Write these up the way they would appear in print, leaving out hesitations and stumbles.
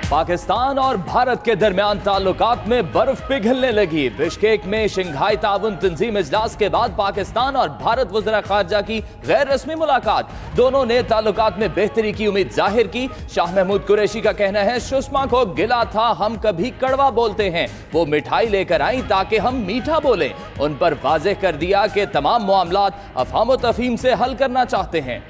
पाकिस्तान और भारत के दरमियान ताल्लुकात में बर्फ पिघलने लगी। बिश्केक में शंघाई ताउन तंजीम इजलास के बाद पाकिस्तान और भारत वज़ीर ख़ारजा की गैर रस्मी मुलाकात। दोनों ने ताल्लुकात में बेहतरी की उम्मीद जाहिर की। शाह महमूद कुरैशी का कहना है, सुषमा को गिला था हम कभी कड़वा बोलते हैं, वो मिठाई लेकर आई ताकि हम मीठा बोलें। उन पर वाज़ेह कर दिया कि तमाम मामलात अफ़हाम व तफ़हीम से हल करना चाहते हैं।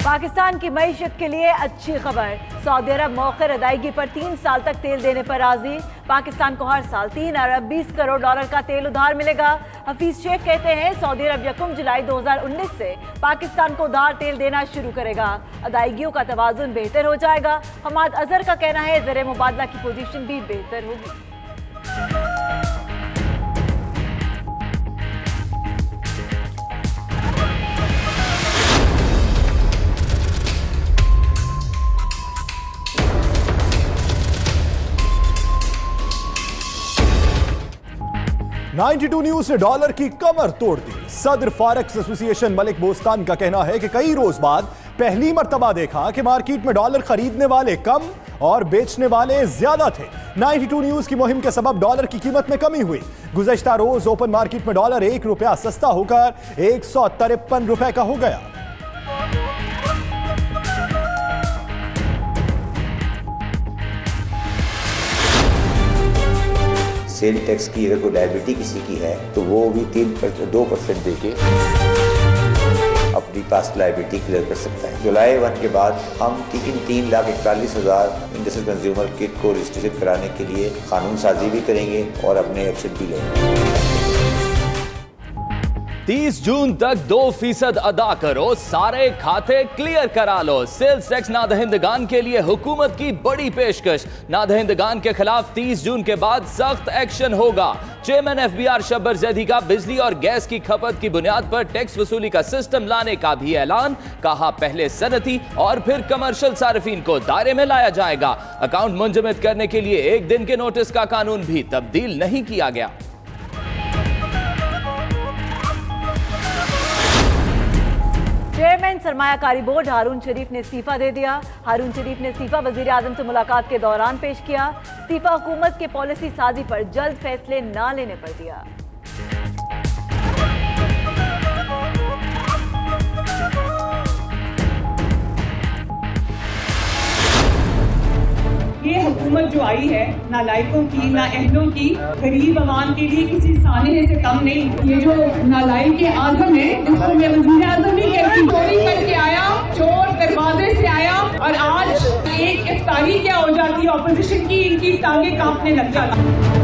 पाकिस्तान की मईशत के लिए अच्छी खबर। सऊदी अरब मौखर अदायगी पर 3 साल तक तेल देने पर राजी। पाकिस्तान को हर साल 3 अरब 20 करोड़ डॉलर का तेल उधार मिलेगा। हफीज शेख कहते हैं, सऊदी अरब 1 जुलाई 2019 से पाकिस्तान को उधार तेल देना शुरू करेगा। अदायगियों का तवाज़ुन बेहतर हो जाएगा। हमाद अजहर का कहना है, ज़र मुबादला की पोजीशन भी बेहतर होगी। 92 न्यूज ने डॉलर की कमर तोड़ दी। सदर फॉरेक्स एसोसिएशन मलिक बोस्तान का कहना है कि कई रोज बाद पहली मर्तबा देखा कि मार्केट में डॉलर खरीदने वाले कम और बेचने वाले ज्यादा थे। 92 न्यूज की मुहिम के सबब डॉलर की कीमत में कमी हुई। गुज़श्ता रोज ओपन मार्केट में डॉलर 1 रुपया सस्ता होकर 153 रुपए का हो गया। सेल टैक्स की अगर कोई लायबिलिटी किसी की है तो वो भी 2% देके अपनी पास लायबिलिटी क्लियर कर सकता है। जुलाई 1 के बाद हम इन 3,41,000 इंडस्ट्रियल कंज्यूमर किट को रजिस्ट्रेशन कराने के लिए कानून साजी भी करेंगे और अपने एक्शन भी लेंगे। 30 जून तक 2% अदा करो, सारे खाते क्लियर करा लो। सेल्स टैक्स नादहिंदगान के लिए हुकूमत की बड़ी पेशकश। नादहिंदगान के खिलाफ 30 जून के बाद सख्त एक्शन होगा। चेयरमैन FBR शब्बर जैदी का बिजली और गैस की खपत की बुनियाद पर टैक्स वसूली का सिस्टम लाने का भी ऐलान। कहा, पहले सनती और फिर कमर्शियल सार्फिन को दायरे में लाया जाएगा। अकाउंट मुंजमद करने के लिए 1 दिन के नोटिस का कानून भी तब्दील नहीं किया गया। चेयरमैन सरमायाकारी बोर्ड हारून शरीफ ने इस्तीफा दे दिया। हारून शरीफ ने इस्तीफा वजीर आजम से मुलाकात के दौरान पेश किया। इस्तीफा हुकूमत के पॉलिसी साजी पर जल्द फैसले न लेने पर दिया। ये हुकूमत जो आई है, ना लायकों की ना अहलों की, गरीब आवाम के लिए किसी सानहे से कम नहीं। ये जो नालायक के आजम है, जिसको मैं वज़ीर आज़म नहीं कहती, चोरी करके आया, चोर दरवाजे से आया और आज एक इफ्तारी क्या हो जाती है ऑपोजिशन की, इनकी टांगें कांपने लग जाती।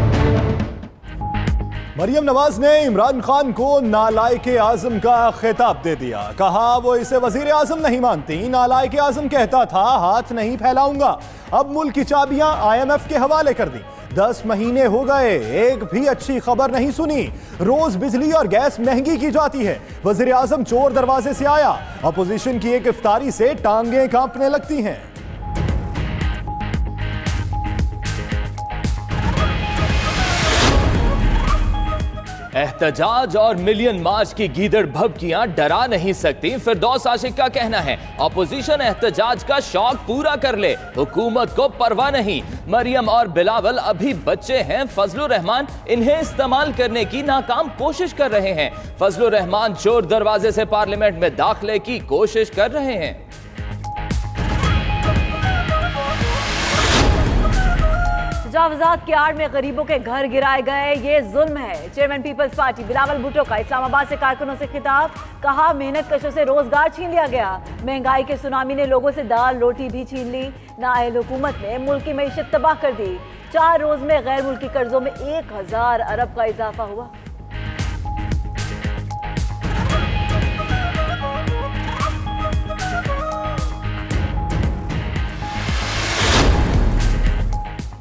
मरियम नवाज ने इमरान खान को नालायक आजम का खिताब दे दिया। कहा, वो इसे वजीर आजम नहीं मानती। नालायक आजम कहता था हाथ नहीं फैलाऊंगा। अब मुल्क की चाबियां IMF के हवाले कर दी। 10 महीने हो गए, एक भी अच्छी खबर नहीं सुनी। रोज बिजली और गैस महंगी की जाती है। वजीर आजम चोर दरवाजे से आया। अपोजिशन की एक इफ्तारी से टांगें कांपने लगती हैं। एहतजाज और मिलियन मार्च की गीदड़ भभकियां डरा नहीं सकती। फिरदौस आशिक का कहना है, ऑपोजिशन एहतजाज का शौक पूरा कर ले, हुकूमत को परवाह नहीं। मरियम और बिलावल अभी बच्चे हैं। फजलुर रहमान इन्हें इस्तेमाल करने की नाकाम कोशिश कर रहे हैं। फजलुर रहमान चोर दरवाजे से पार्लियामेंट में दाखिले की कोशिश कर रहे हैं। तजावुज़ात की आड़ में गरीबों के घर गिराए गए, ये जुल्म है। चेयरमैन पीपल्स पार्टी बिलावल भुट्टो का इस्लामाबाद से कारकुनों से खिताब। कहा, मेहनत कशों से रोजगार छीन लिया गया। महंगाई के सुनामी ने लोगों से दाल रोटी भी छीन ली। नाअहल हुकूमत ने मुल्क की मईशत तबाह कर दी। 4 रोज में गैर मुल्की कर्जों में 1000 अरब का इजाफा हुआ।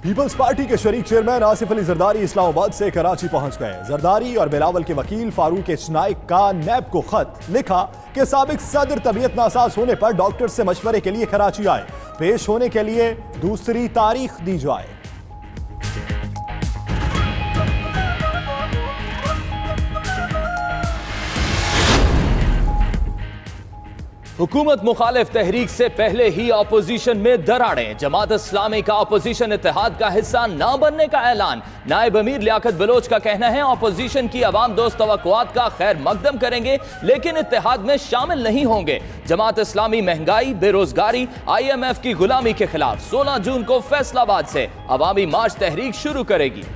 पीपल्स पार्टी के शरीक चेयरमैन आसिफ अली जरदारी इस्लामाबाद से कराची पहुंच गए। जरदारी और बिलावल के वकील फारूक एच नाइक का नैब को खत लिखा कि साबिक सदर तबीयत नासाज होने पर डॉक्टर से मशवरे के लिए कराची आए, पेश होने के लिए दूसरी तारीख दी जाए। हुकूमत मुखालिफ तहरीक से पहले ही अपोजिशन में दरारें। जमात इस्लामी का अपोजिशन इत्तेहाद का हिस्सा ना बनने का ऐलान। नायब अमीर लियाकत बलोच का कहना है अपोजिशन की अवाम दोस्त तवक्कुआत का खैर मकदम करेंगे लेकिन इत्तेहाद में शामिल नहीं होंगे। जमात इस्लामी महंगाई, बेरोजगारी, IMF की गुलामी के खिलाफ 16 जून को फैसलाबाद से अवामी मार्च तहरीक शुरू करेगी।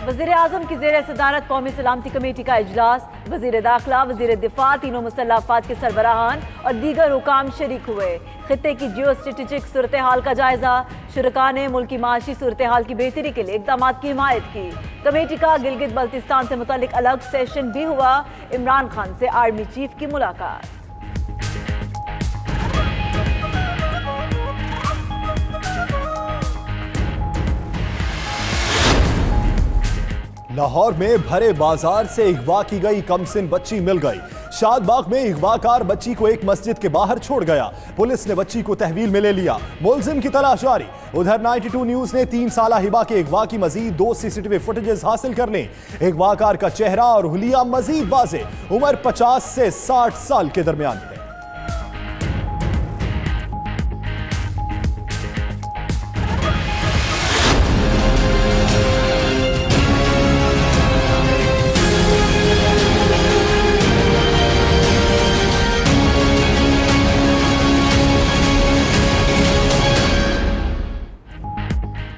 वज़ीर आज़म की ज़ेर सदारत कौमी सलामती कमेटी का इजलास। वज़ीर दाखिला, वज़ीर दिफा, तीनों मुसल्लह अफ़वाद के सरबराहान और दीगर हुकाम शरीक हुए। खित्ते की जियो स्ट्रेटेजिक सूरत हाल का जायजा। शुरका ने मुल्क की माशी सूरत हाल की बेहतरी के लिए इक़दाम की हिमायत की। कमेटी का गिलगित बल्तिस्तान से मुतालिक अलग सेशन भी हुआ। इमरान खान से आर्मी चीफ की मुलाकात। लाहौर में भरे बाजार से अगवा की गई कमसिन बच्ची मिल गई। शादबाग में अगवाकार बच्ची को एक मस्जिद के बाहर छोड़ गया। पुलिस ने बच्ची को तहवील में ले लिया। मुलजिम की तलाश जारी। उधर 92 न्यूज ने 3 साला हिबा के अगवा की मजीद 2 CCTV फुटेजेस हासिल कर ली। अगवाकार का चेहरा और हुलिया मजीद वाज़े। उम्र 50 से 60 साल के दरमियान है।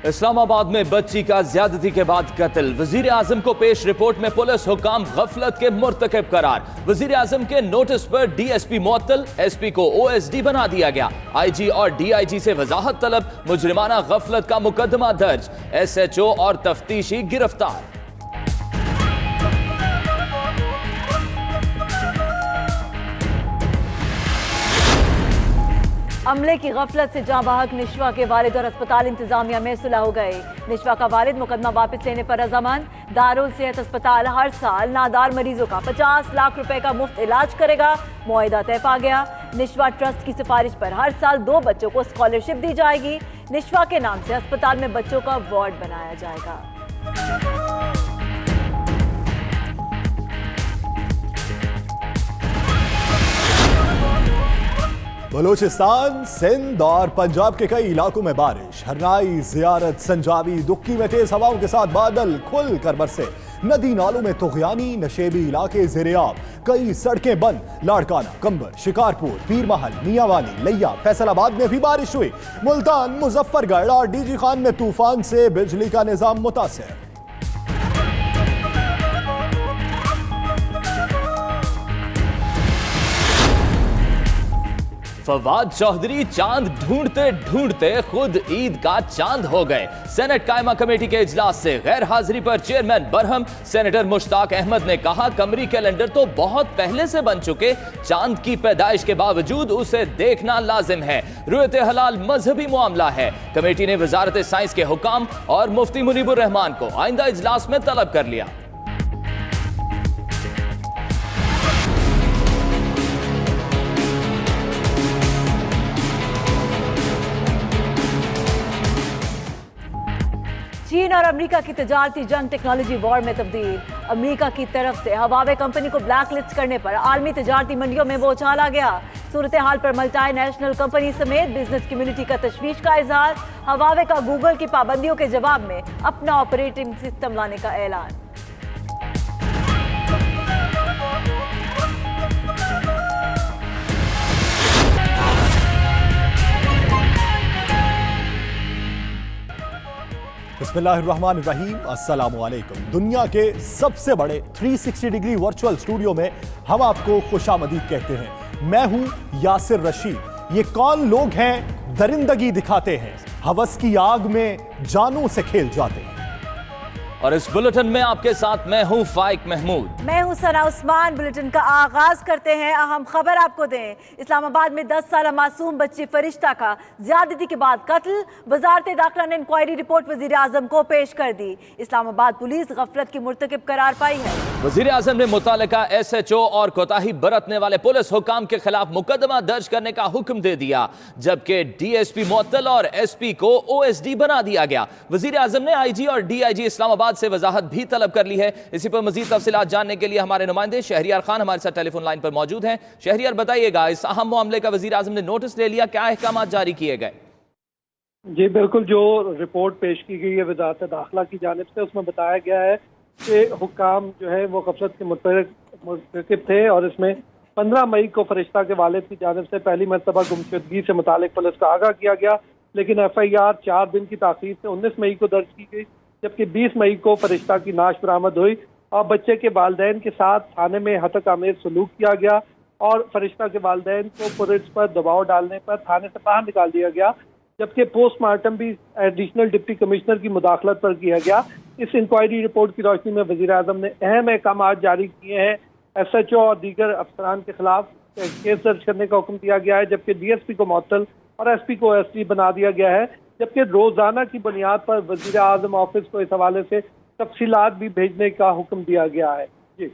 इस्लामाबाद में बच्ची का ज्यादती के बाद कत्ल। वजीर आजम को पेश रिपोर्ट में पुलिस हुकाम गफलत के मुर्तकिब करार। वजीर आजम के नोटिस पर DSP मुअत्तल, SP को OSD बना दिया गया। IG और DIG से वजाहत तलब। मुजरिमाना गफलत का मुकदमा दर्ज। SHO और तफ्तीशी गिरफ्तार। अमले की गफलत से जाँ बहक निशवा के वालिद और अस्पताल इंतजामिया में सुलह हो गए। निशवा का वालिद मुकदमा वापस लेने पर रजामंद। दारुल सेहत अस्पताल हर साल नादार मरीजों का 50 लाख रुपए का मुफ्त इलाज करेगा। मुआहिदा तय पा गया। निशवा ट्रस्ट की सिफारिश पर हर साल 2 बच्चों को स्कॉलरशिप दी जाएगी। निशवा के नाम से अस्पताल में बच्चों का वार्ड बनाया जाएगा। बलूचिस्तान, सिंध और पंजाब के कई इलाकों में बारिश। हरनाई, जियारत, संजावी, दुक्की में तेज हवाओं के साथ बादल खुल कर बरसे। नदी नालों में तुगयानी, नशेबी इलाके ज़ेरे-आब। कई सड़कें बंद। लाड़काना, कंबर, शिकारपुर, पीरमहल, मियांवाली, लिया, फैसलाबाद में भी बारिश हुई। मुल्तान, मुजफ्फरगढ़ और DG खान में तूफान से बिजली का निजाम मुतासिर। फवाद चौधरी चांद ढूंढते ढूंढते खुद ईद का चांद हो गए। सेनेट कायमा कमेटी के इजलास से गैर हाजिरी पर चेयरमैन बरहम। सेनेटर मुश्ताक अहमद ने कहा कमरी कैलेंडर तो बहुत पहले से बन चुके, चांद की पैदाइश के बावजूद उसे देखना लाजिम है। रुयत हलाल मजहबी मामला है। कमेटी ने वजारत साइंस के हुकाम और मुफ्ती मुनीबुर रहमान को आइंदा इजलास में तलब कर लिया। चीन और अमेरिका की तजारती जंग टेक्नोलॉजी वॉर में तब्दील। अमेरिका की तरफ से हवावे कंपनी को ब्लैक लिस्ट करने पर आलमी तजारती मंडियों में बोझाल आ गया। सूरत हाल पर मल्टी नेशनल कंपनी समेत बिजनेस कम्युनिटी का तशवीश का इजहार। हवावे का गूगल की पाबंदियों के जवाब में अपना ऑपरेटिंग सिस्टम लाने का ऐलान। बिस्मिल्लाहिर्रहमानिर्रहीम, अस्सलामुअलैकुम। दुनिया के सबसे बड़े 360 डिग्री वर्चुअल स्टूडियो में हम आपको खुशामदीद कहते हैं। मैं हूं यासिर रशीद। ये कौन लोग हैं दरिंदगी दिखाते हैं, हवस की आग में जानों से खेल जाते हैं। और इस बुलेटिन में आपके साथ मैं हूं फाइक महमूद। मैं हूं सना उस्मान। बुलेटिन का आगाज करते हैं। अहम खबर आपको दें, इस्लामाबाद में 10 साल मासूम बच्ची फरिश्ता का ज्यादती के बाद कत्ल। वजारत दाखिला ने इंक्वायरी रिपोर्ट वजीर आजम को पेश कर दी। इस्लामाबाद पुलिस गफलत की मुर्तकिब करार पाई है। वजीर आजम ने मुतालिका SHO और कोताही बरतने वाले पुलिस हुकाम के खिलाफ मुकदमा दर्ज करने का हुक्म दे दिया, जबकि DSP मुअत्तल और SP को OSD बना दिया गया। वजीर आजम ने IG और DIG इस्लामाबाद से वजाहत भी तलब कर ली है। इसी पर मजीद तफसीलात जानने के लिए हमारे नुमाइंदे शहरियार खान हमारे साथ टेलीफोन लाइन पर मौजूद हैं। शहरियार, बताइएगा, इस अहम मामले का वजीर आजम ने नोटिस ले लिया, क्या अहकाम जारी किए गए? जी बिल्कुल, जो रिपोर्ट पेश की गई है वजारत दाखिला की जानिब से, उसमें बताया गया है कि हुक्काम जो है वो गफलत के मुर्तकिब थे और इसमें 15 मई को फरिश्ता के वालिद की जानिब से पहली मरतबा गुमशुदगी से मुतालिक पुलिस को आगाह किया गया, लेकिन FIR 4 दिन की ताखीर से 19 मई को दर्ज की गई, जबकि 20 मई को फरिश्ता की नाश बरामद हुई और बच्चे के वालिदैन के साथ थाने में हतक आमेर सलूक किया गया और फरिश्ता के वालिदैन को पुलिस पर दबाव डालने पर थाने से बाहर निकाल दिया गया, जबकि पोस्टमार्टम भी एडिशनल डिप्टी कमिश्नर की मुदाखलत पर किया गया। इस इंक्वायरी रिपोर्ट की रोशनी में वजीर आजम ने अहम अहकाम जारी किए हैं। SHO और दीगर अफसरान के खिलाफ केस दर्ज करने का हुक्म दिया गया है, जबकि DSP को मुअत्तल और SP को OSD बना दिया गया है, जबकि रोजाना की बुनियाद पर वजीर आजम ऑफिस को इस हवाले से तफसीलात भी भेजने का हुक्म दिया गया है। जी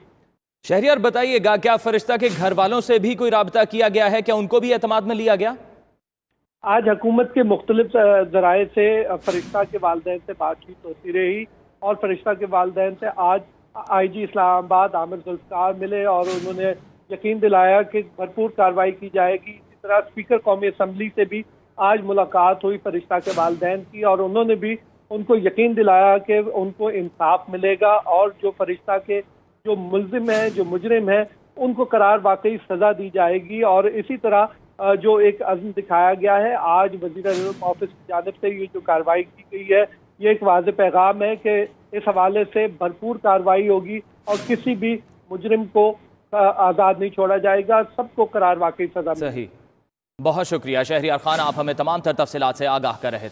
शहरियार, बताइएगा, क्या फरिश्ता के घर वालों से भी कोई राबता किया गया है? क्या उनको भी एतमाद में लिया गया? आज हुकूमत के मुख्तलिफ जराए से फरिश्ता के वालिदैन से बातचीत होती रही और फरिश्ता के वालिदैन से आज IG इस्लामाबाद आमिर जुल्फ़िकार मिले और उन्होंने यकीन दिलाया कि भरपूर कार्रवाई की जाएगी। इसी तरह स्पीकर कौमी असम्बली से भी आज मुलाकात हुई फरिश्ता के वालिदैन की और उन्होंने भी उनको यकीन दिलाया कि उनको इंसाफ मिलेगा और जो फरिश्ता के जो मुल्जिम हैं, जो मुजरिम हैं, उनको करार वाकई सज़ा दी जाएगी। और इसी तरह जो एक अज़्म दिखाया गया है, आज वज़ीर आज़म ऑफिस की जानिब से ये जो कार्रवाई की गई है, ये एक वाज़ेह पैगाम है कि इस हवाले से भरपूर कार्रवाई होगी और किसी भी मुजरिम को आज़ाद नहीं छोड़ा जाएगा, सबको करार वाकई सज़ा मिलेगी। सही, बहुत शुक्रिया शहरियार खान, आप हमें तमाम तर तफसीलात से आगाह कर रहे थे।